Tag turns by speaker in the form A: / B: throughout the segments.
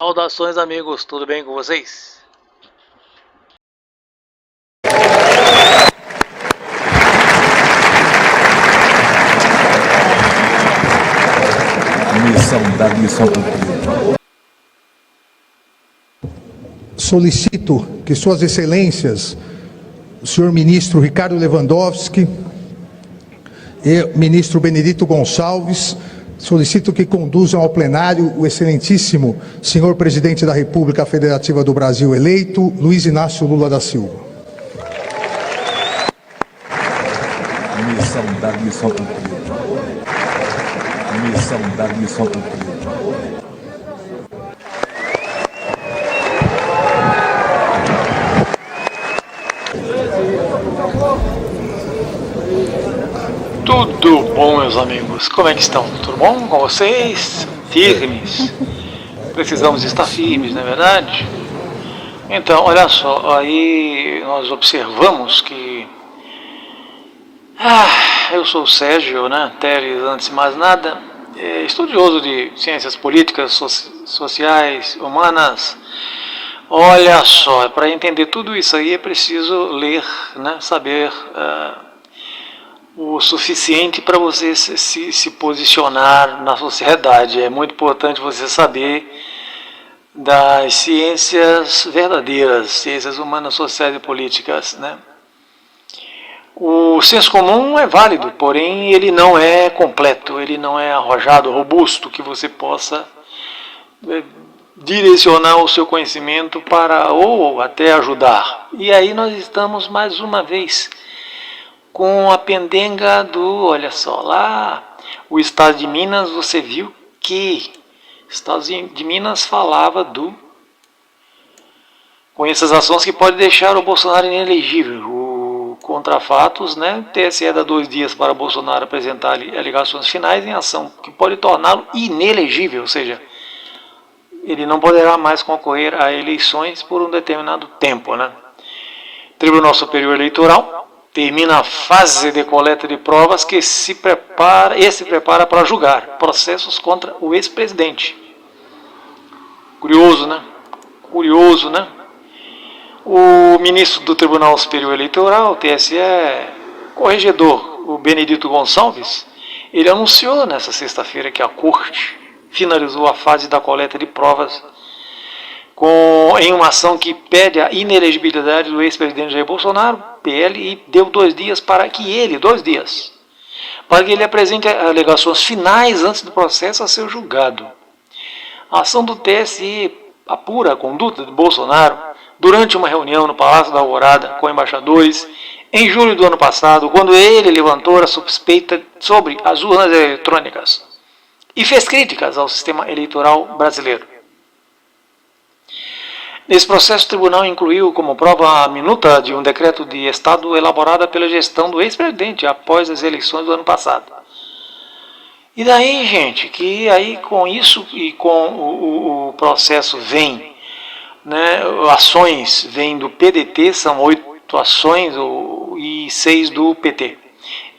A: Saudações, amigos, tudo bem com vocês?
B: Missão cumprida.
C: Solicito que Suas Excelências, o senhor ministro Ricardo Lewandowski e o ministro Benedito Gonçalves, solicito que conduzam ao plenário o excelentíssimo senhor presidente da República Federativa do Brasil eleito, Luiz Inácio Lula da Silva.
B: Missão cumprida. Missão cumprida.
A: Tudo bom, meus amigos? Como é que estão? Tudo bom com vocês? Firmes? Precisamos estar firmes, não é verdade? Então, olha só, aí nós observamos que... eu sou o Sérgio, né? Teres, antes de mais nada, estudioso de ciências políticas, sociais, humanas. Olha só, para entender tudo isso aí é preciso ler, né? Saber o suficiente para você se posicionar na sociedade. É muito importante você saber das ciências verdadeiras, ciências humanas, sociais e políticas, né? O senso comum é válido, porém ele não é completo, ele não é arrojado, robusto, que você possa direcionar o seu conhecimento para ou até ajudar. E aí nós estamos mais uma vez com a pendenga do, olha só, lá o estado de Minas, você viu que o estado de Minas falava com essas ações que pode deixar o Bolsonaro inelegível. Contra fatos, né? TSE dá 2 dias para Bolsonaro apresentar alegações finais em ação que pode torná-lo inelegível, ou seja, ele não poderá mais concorrer a eleições por um determinado tempo, né? Tribunal Superior Eleitoral termina a fase de coleta de provas que se prepara para julgar processos contra o ex-presidente. Curioso, né? Curioso, né? O ministro do Tribunal Superior Eleitoral, TSE, corregedor, o Benedito Gonçalves, ele anunciou nessa sexta-feira que a Corte finalizou a fase da coleta de provas em uma ação que pede a inelegibilidade do ex-presidente Jair Bolsonaro, PL, e deu 2 dias para que ele apresente alegações finais antes do processo a ser julgado. A ação do TSE apura a conduta de Bolsonaro durante uma reunião no Palácio da Alvorada com embaixadores em julho do ano passado, quando ele levantou a suspeita sobre as urnas eletrônicas e fez críticas ao sistema eleitoral brasileiro. Nesse processo, o tribunal incluiu como prova a minuta de um decreto de Estado elaborada pela gestão do ex-presidente após as eleições do ano passado. E daí, gente, que aí com isso e com o processo vem, né, ações vêm do PDT, são 8 ações e 6 do PT.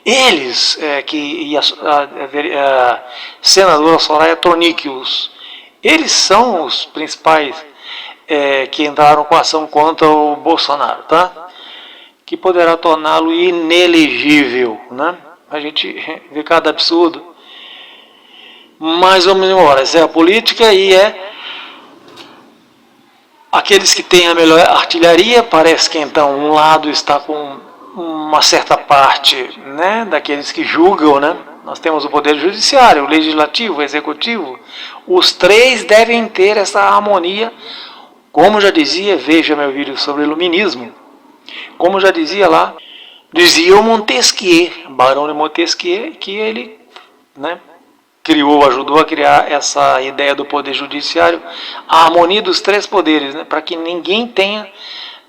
A: Eles, e a senadora Soraya Tronic, eles são os principais que entraram com ação contra o Bolsonaro, tá? Que poderá torná-lo inelegível, né? A gente vê cada absurdo. Mas vamos embora, essa é a política e aqueles que têm a melhor artilharia, parece que então um lado está com uma certa parte, né, daqueles que julgam, né? Nós temos o poder judiciário, o legislativo, o executivo. Os 3 devem ter essa harmonia. Como já dizia, veja meu vídeo sobre iluminismo, como já dizia lá, dizia o Montesquieu, Barão de Montesquieu, que ele, né, ajudou a criar essa ideia do poder judiciário, a harmonia dos 3 poderes, né, para que ninguém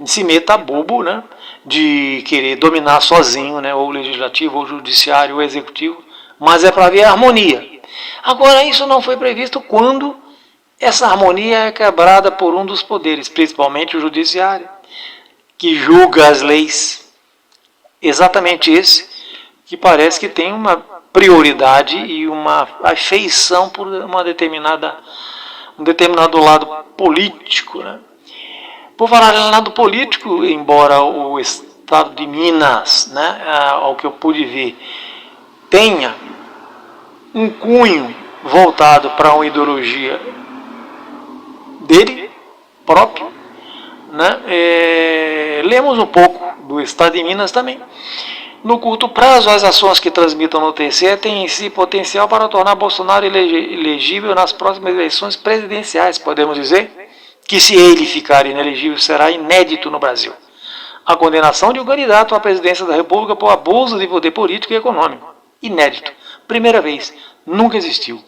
A: se meta bobo, né, de querer dominar sozinho, né, ou o legislativo, ou o judiciário, ou o executivo, mas é para haver harmonia. Agora, isso não foi previsto quando essa harmonia é quebrada por um dos poderes, principalmente o judiciário, que julga as leis. Exatamente esse, que parece que tem uma prioridade e uma afeição por uma determinada um determinado lado político, né? Por falar em lado político, embora o Estado de Minas, né, ao que eu pude ver, tenha um cunho voltado para uma ideologia dele próprio, né, lemos um pouco do Estado de Minas também. No curto prazo, as ações que transmitam no TSE têm em si potencial para tornar Bolsonaro elegível nas próximas eleições presidenciais. Podemos dizer que, se ele ficar inelegível, será inédito no Brasil a condenação de um candidato à presidência da República por abuso de poder político e econômico. Inédito. Primeira vez. Nunca existiu.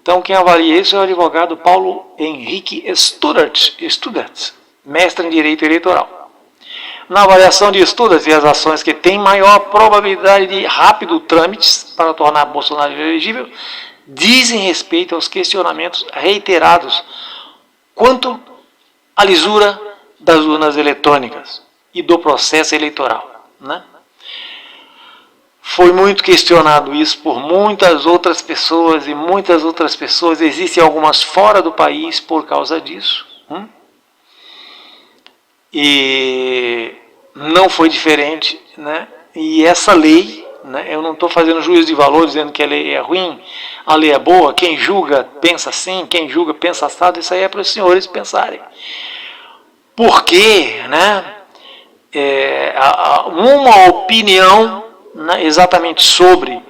A: Então, quem avalia isso é o advogado Paulo Henrique Studart, mestre em Direito Eleitoral. Na avaliação de estudos e as ações que têm maior probabilidade de rápido trâmites para tornar Bolsonaro elegível, dizem respeito aos questionamentos reiterados quanto à lisura das urnas eletrônicas e do processo eleitoral, né? Foi muito questionado isso por muitas outras pessoas, e muitas outras pessoas, existem algumas fora do país por causa disso. E não foi diferente, né? E essa lei, né, eu não estou fazendo juízo de valor dizendo que a lei é ruim, a lei é boa, quem julga pensa assim, quem julga pensa assado, isso aí é para os senhores pensarem. Porque, né, uma opinião, né, exatamente sobre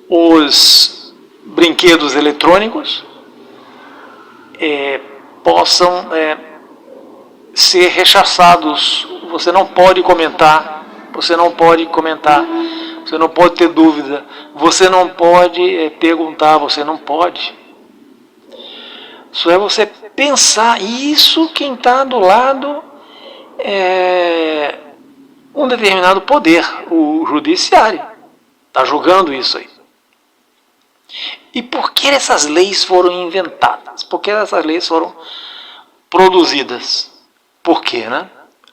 A: os brinquedos eletrônicos possam ser rechaçados. Você não pode comentar, você não pode ter dúvida, você não pode perguntar, você não pode. Isso é você pensar. E isso, quem está do lado é um determinado poder, o judiciário, está julgando isso aí. E por que essas leis foram inventadas? Por que essas leis foram produzidas? Por quê, né?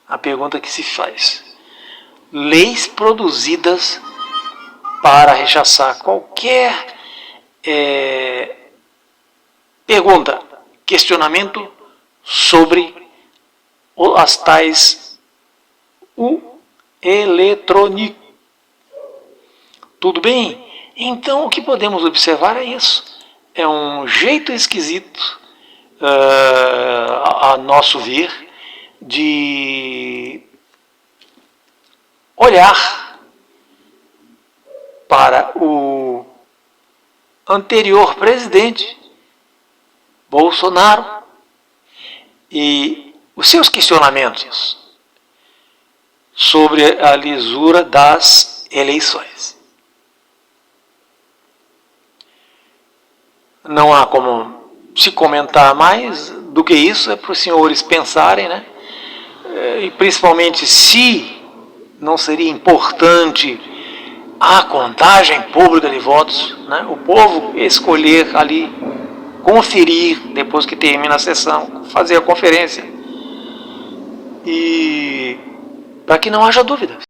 A: A pergunta que se faz. Leis produzidas para rechaçar qualquer pergunta, questionamento sobre as tais eletrônico. Tudo bem? Então, o que podemos observar é isso. É um jeito esquisito, a nosso ver, de olhar para o anterior presidente, Bolsonaro, e os seus questionamentos sobre a lisura das eleições. Não há como se comentar mais do que isso, é para os senhores pensarem, né? E principalmente, se não seria importante a contagem pública de votos, né? O povo escolher ali, conferir, depois que termina a sessão, fazer a conferência, e para que não haja dúvidas.